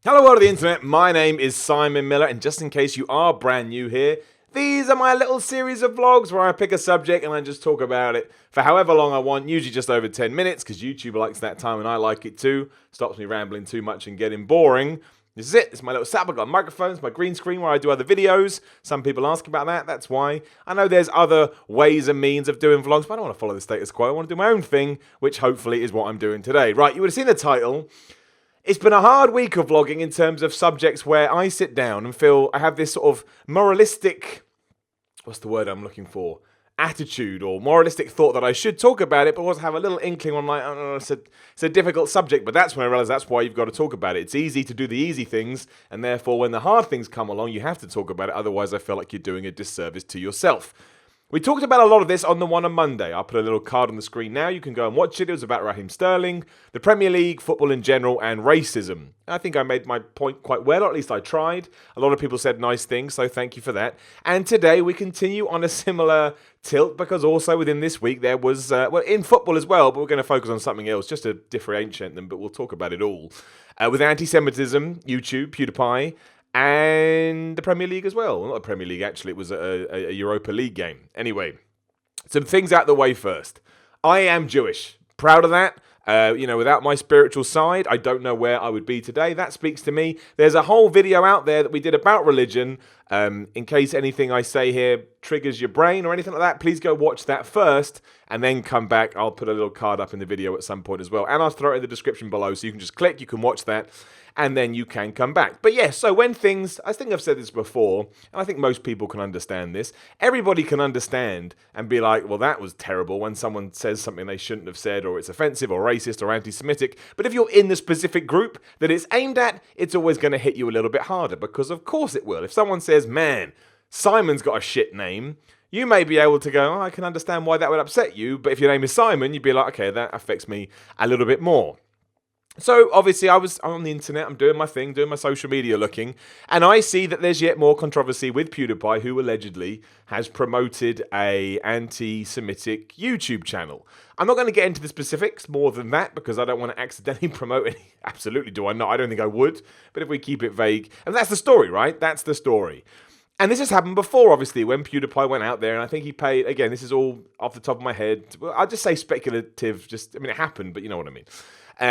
Hello world of the internet, my name is Simon Miller, and just in case you are brand new here, these are my little series of vlogs where I pick a subject and I just talk about it for however long I want, usually just over 10 minutes, because YouTube likes that time and I like it too. Stops me rambling too much and getting boring. This is it, it's my little setup. I've got microphones, my green screen where I do other videos. Some people ask about that, that's why. I know there's other ways and means of doing vlogs, but I don't want to follow the status quo. I want to do my own thing, which hopefully is what I'm doing today. Right, you would have seen the title. It's been a hard week of vlogging in terms of subjects where I sit down and feel I have this sort of moralistic, what's the word I'm looking for? Attitude or moralistic thought that I should talk about it, but also have a little inkling on like, oh, it's a difficult subject, but that's when I realize that's why you've got to talk about it. It's easy to do the easy things, and therefore when the hard things come along, you have to talk about it, otherwise I feel like you're doing a disservice to yourself. We talked about a lot of this on the one on Monday. I'll put a little card on the screen now. You can go and watch it. It was about Raheem Sterling, the Premier League, football in general, and racism. I think I made my point quite well, or at least I tried. A lot of people said nice things, so thank you for that. And today we continue on a similar tilt, because also within this week there was, well, in football as well, but we're going to focus on something else, just to differentiate them, but we'll talk about it all. With anti-Semitism, YouTube, PewDiePie, and the Premier League as well. Well, not the Premier League, actually. It was a Europa League game. Anyway, some things out the way first. I am Jewish. Proud of that. Without my spiritual side, I don't know where I would be today. That speaks to me. There's a whole video out there that we did about religion. In case anything I say here triggers your brain or anything like that, please go watch that first and then come back. I'll put a little card up in the video at some point as well. And I'll throw it in the description below, so you can just click, you can watch that, and then you can come back. But yes, so when things, I think I've said this before, and I think most people can understand this. Everybody can understand and be like, well, that was terrible, when someone says something they shouldn't have said, or it's offensive or racist or anti-Semitic. But if you're in the specific group that it's aimed at, it's always going to hit you a little bit harder, because of course it will. If someone says, man, Simon's got a shit name, you may be able to go, oh, I can understand why that would upset you. But if your name is Simon, you'd be like, okay, that affects me a little bit more. So obviously I'm on the internet, I'm doing my thing, doing my social media looking, and I see that there's yet more controversy with PewDiePie, who allegedly has promoted a anti-Semitic YouTube channel. I'm not going to get into the specifics more than that, because I don't want to accidentally promote any. Absolutely do I not. I don't think I would, but if we keep it vague, and that's the story, right? That's the story. And this has happened before, obviously, when PewDiePie went out there, and I think he paid, again, this is all off the top of my head, well, I'll just say speculative, it happened, but you know what I mean.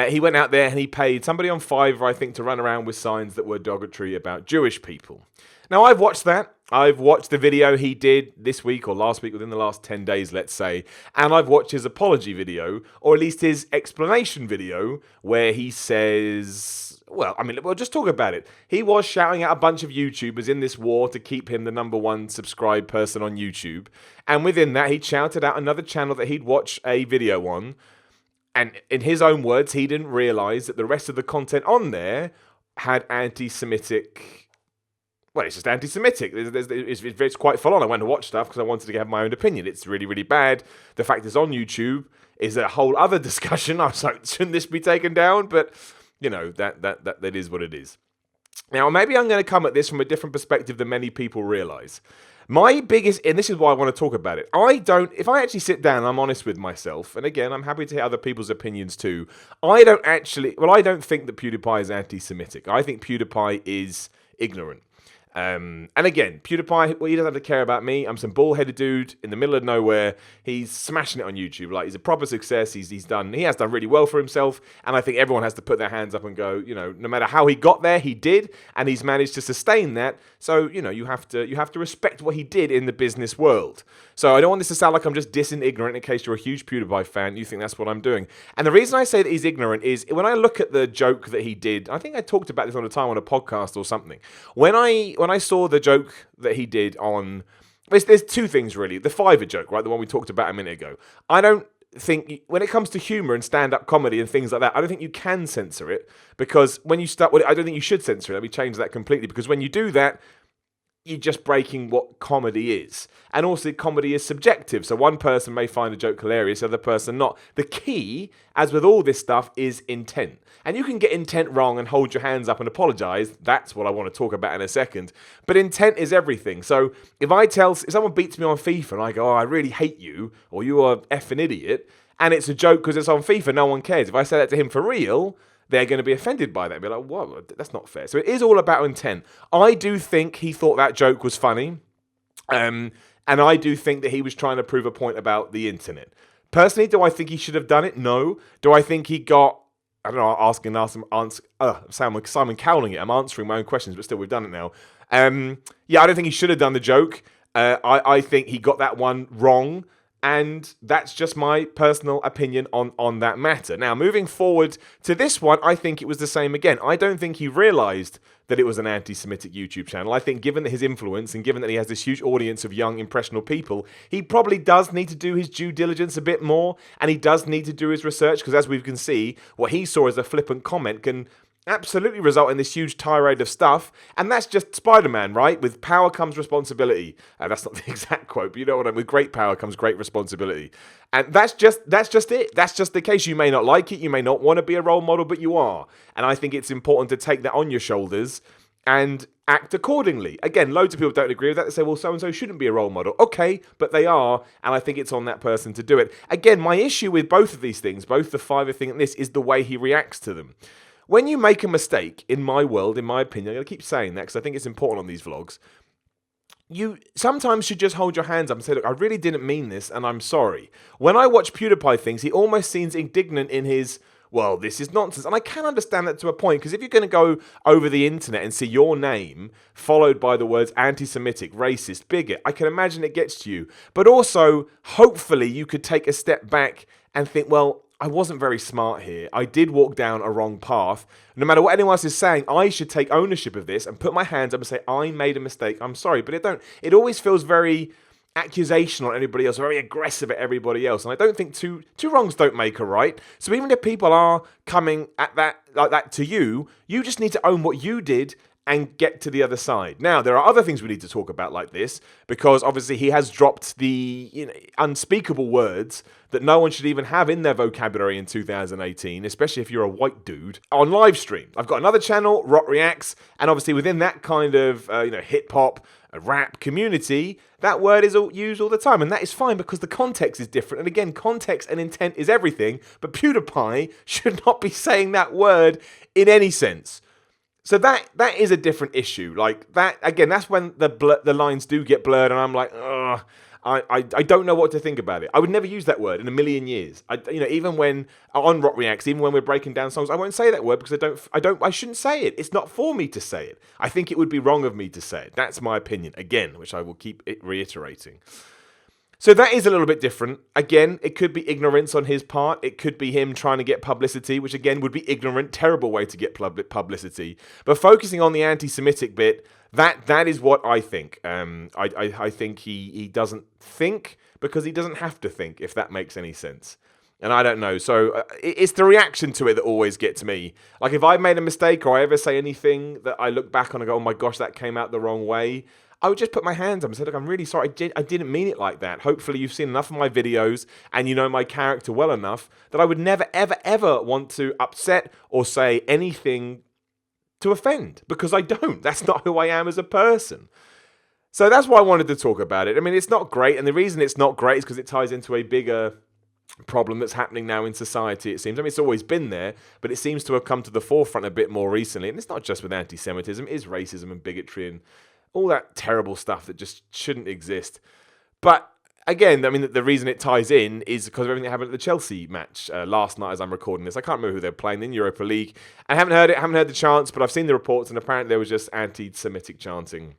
He went out there and he paid somebody on Fiverr, I think, to run around with signs that were derogatory about Jewish people. Now, I've watched that. I've watched the video he did this week or last week, within the last 10 days, let's say. And I've watched his apology video, or at least his explanation video, where he says, well, we'll just talk about it. He was shouting at a bunch of YouTubers in this war to keep him the #1 subscribed person on YouTube. And within that, he shouted out another channel that he'd watch a video on. And in his own words, he didn't realize that the rest of the content on there had anti-Semitic. Well, it's just anti-Semitic. It's quite full on. I went to watch stuff because I wanted to have my own opinion. It's really, really bad. The fact it's on YouTube is a whole other discussion. I was like, shouldn't this be taken down? But, you know, that is what it is. Now, maybe I'm going to come at this from a different perspective than many people realize. My biggest, and this is why I want to talk about it, if I actually sit down and I'm honest with myself, and again, I'm happy to hear other people's opinions too, I don't think that PewDiePie is anti-Semitic. I think PewDiePie is ignorant. And again, PewDiePie, well, he doesn't have to care about me. I'm some bald-headed dude in the middle of nowhere. He's smashing it on YouTube. Like, he's a proper success. He has done really well for himself. And I think everyone has to put their hands up and go, you know, no matter how he got there, he did, and he's managed to sustain that. So, you know, you have to respect what he did in the business world. So I don't want this to sound like I'm just dissing ignorant in case you're a huge PewDiePie fan. You think that's what I'm doing. And the reason I say that he's ignorant is when I look at the joke that he did, I think I talked about this on a time on a podcast or something. When I saw the joke that he did on, there's two things really. The Fiverr joke, right? The one we talked about a minute ago. I don't think, when it comes to humor and stand-up comedy and things like that, I don't think you can censor it, because when you start, I don't think you should censor it. Let me change that completely, because when you do that, you're just breaking what comedy is. And also, comedy is subjective. So one person may find a joke hilarious, the other person not. The key, as with all this stuff, is intent. And you can get intent wrong and hold your hands up and apologize. That's what I want to talk about in a second. But intent is everything. So if someone beats me on FIFA and I go, oh, I really hate you, or you are effing idiot, and it's a joke because it's on FIFA, no one cares. If I say that to him for real, they're going to be offended by that and be like, whoa, that's not fair. So it is all about intent. I do think he thought that joke was funny. And I do think that he was trying to prove a point about the internet. Personally, do I think he should have done it? No. Do I think he got, I don't know, Simon Cowling it. I'm answering my own questions, but still, we've done it now. Yeah, I don't think he should have done the joke. I think he got that one wrong. And that's just my personal opinion on that matter. Now, moving forward to this one, I think it was the same again. I don't think he realized that it was an anti-Semitic YouTube channel. I think given his influence and given that he has this huge audience of young, impressionable people, he probably does need to do his due diligence a bit more, and he does need to do his research, because as we can see, what he saw as a flippant comment can absolutely result in this huge tirade of stuff, and that's just Spider-Man, right? With power comes responsibility. That's not the exact quote, but you know what I mean. With great power comes great responsibility, and that's just it. That's just the case. You may not like it, you may not want to be a role model, but you are, and I think it's important to take that on your shoulders and act accordingly. Again, loads of people don't agree with that. They say, well, so-and-so shouldn't be a role model. Okay, but they are, and I think it's on that person to do it. Again, my issue with both of these things, both the Fiverr thing and this, is the way he reacts to them. When you make a mistake, in my world, in my opinion, I'm going to keep saying that because I think it's important on these vlogs, you sometimes should just hold your hands up and say, look, I really didn't mean this, and I'm sorry. When I watch PewDiePie things, he almost seems indignant in his, well, this is nonsense. And I can understand that to a point, because if you're going to go over the internet and see your name followed by the words anti-Semitic, racist, bigot, I can imagine it gets to you. But also, hopefully, you could take a step back and think, well, I wasn't very smart here. I did walk down a wrong path. No matter what anyone else is saying, I should take ownership of this and put my hands up and say, I made a mistake. I'm sorry. But it always feels very accusational on everybody else, very aggressive at everybody else. And I don't think two wrongs don't make a right. So even if people are coming at that like that to you, you just need to own what you did and get to the other side. Now, there are other things we need to talk about like this, because obviously he has dropped the unspeakable words that no one should even have in their vocabulary in 2018, especially if you're a white dude, on live stream. I've got another channel, Rock Reacts, and obviously within that kind of hip-hop, rap community, that word is used all the time, and that is fine because the context is different. And again, context and intent is everything, but PewDiePie should not be saying that word in any sense. So that is a different issue. Like that again, that's when the lines do get blurred, and I'm like, ugh, I don't know what to think about it. I would never use that word in a million years. Even when on Rock Reacts, even when we're breaking down songs, I won't say that word because I shouldn't say it. It's not for me to say it. I think it would be wrong of me to say it. That's my opinion again, which I will keep reiterating. So that is a little bit different. Again, it could be ignorance on his part. It could be him trying to get publicity, which again would be ignorant, terrible way to get publicity. But focusing on the anti-Semitic bit, that is what I think. I think he doesn't think because he doesn't have to think, if that makes any sense. And I don't know. So it's the reaction to it that always gets me. Like if I made a mistake or I ever say anything that I look back on and go, oh my gosh, that came out the wrong way, I would just put my hands up and say, look, I'm really sorry. I didn't mean it like that. Hopefully you've seen enough of my videos and you know my character well enough that I would never, ever, ever want to upset or say anything to offend, because I don't. That's not who I am as a person. So that's why I wanted to talk about it. I mean, it's not great. And the reason it's not great is because it ties into a bigger problem that's happening now in society, it seems. I mean, it's always been there, but it seems to have come to the forefront a bit more recently. And it's not just with anti-Semitism, it is racism and bigotry and all that terrible stuff that just shouldn't exist. But again, I mean, the reason it ties in is because of everything that happened at the Chelsea match last night as I'm recording this. I can't remember who they're playing in Europa League. I haven't heard it, haven't heard the chants, but I've seen the reports, and apparently there was just anti-Semitic chanting,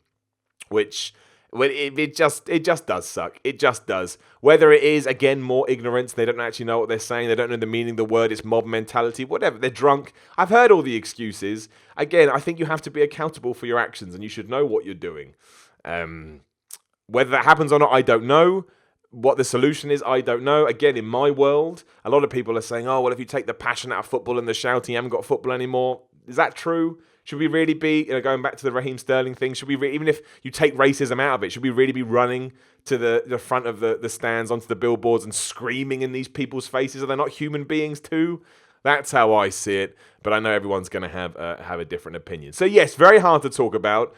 which it just does suck. It just does. Whether it is, again, more ignorance, they don't actually know what they're saying, they don't know the meaning of the word, it's mob mentality, whatever, they're drunk. I've heard all the excuses. Again, I think you have to be accountable for your actions, and you should know what you're doing. Whether that happens or not, I don't know. What the solution is, I don't know. Again, in my world, a lot of people are saying, oh, well, if you take the passion out of football and the shouting, you haven't got football anymore. Is that true? Should we really be, going back to the Raheem Sterling thing, should we, even if you take racism out of it, should we really be running to the front of the stands, onto the billboards and screaming in these people's faces? Are they not human beings too? That's how I see it, but I know everyone's going to have a different opinion. So yes, very hard to talk about,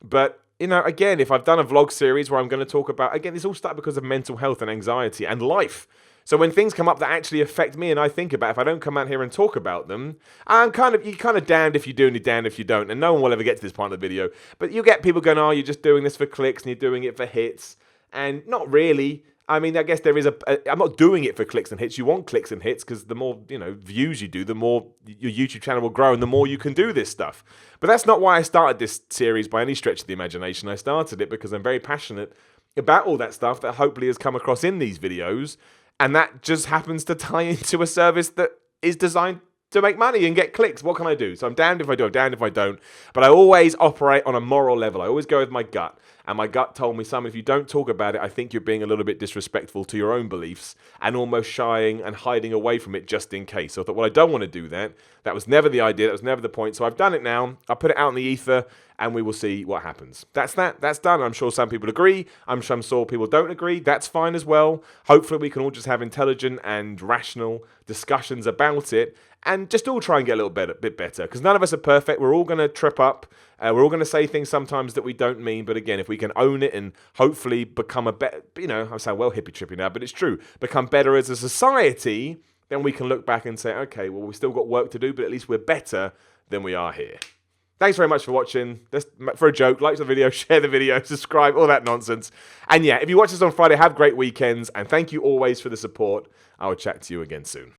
but again, if I've done a vlog series where I'm going to talk about, again, this all started because of mental health and anxiety and life. So when things come up that actually affect me and I think about, if I don't come out here and talk about them, you're kind of damned if you do and you're damned if you don't. And no one will ever get to this part of the video. But you get people going, oh, you're just doing this for clicks and you're doing it for hits. And not really. I mean, I guess there is I'm not doing it for clicks and hits. You want clicks and hits because the more, views you do, the more your YouTube channel will grow and the more you can do this stuff. But that's not why I started this series by any stretch of the imagination. I started it because I'm very passionate about all that stuff that hopefully has come across in these videos. And that just happens to tie into a service that is designed to make money and get clicks. What can I do? So I'm damned if I do, I'm damned if I don't. But I always operate on a moral level. I always go with my gut. And my gut told me, Simon, if you don't talk about it, I think you're being a little bit disrespectful to your own beliefs and almost shying and hiding away from it just in case. So I thought, well, I don't want to do that. That was never the idea. That was never the point. So I've done it now. I put it out in the ether and we will see what happens. That's that. That's done. I'm sure some people agree. I'm sure people don't agree. That's fine as well. Hopefully we can all just have intelligent and rational discussions about it and just all try and get a bit better because none of us are perfect. We're all going to trip up. We're all going to say things sometimes that we don't mean. But again, if we can own it and hopefully become a better, I sound well hippie trippy now, but it's true, become better as a society, then we can look back and say, okay, well, we've still got work to do, but at least we're better than we are here. Thanks very much for watching. Just for a joke, like the video, share the video, subscribe, all that nonsense. And yeah, if you watch this on Friday, have great weekends. And thank you always for the support. I will chat to you again soon.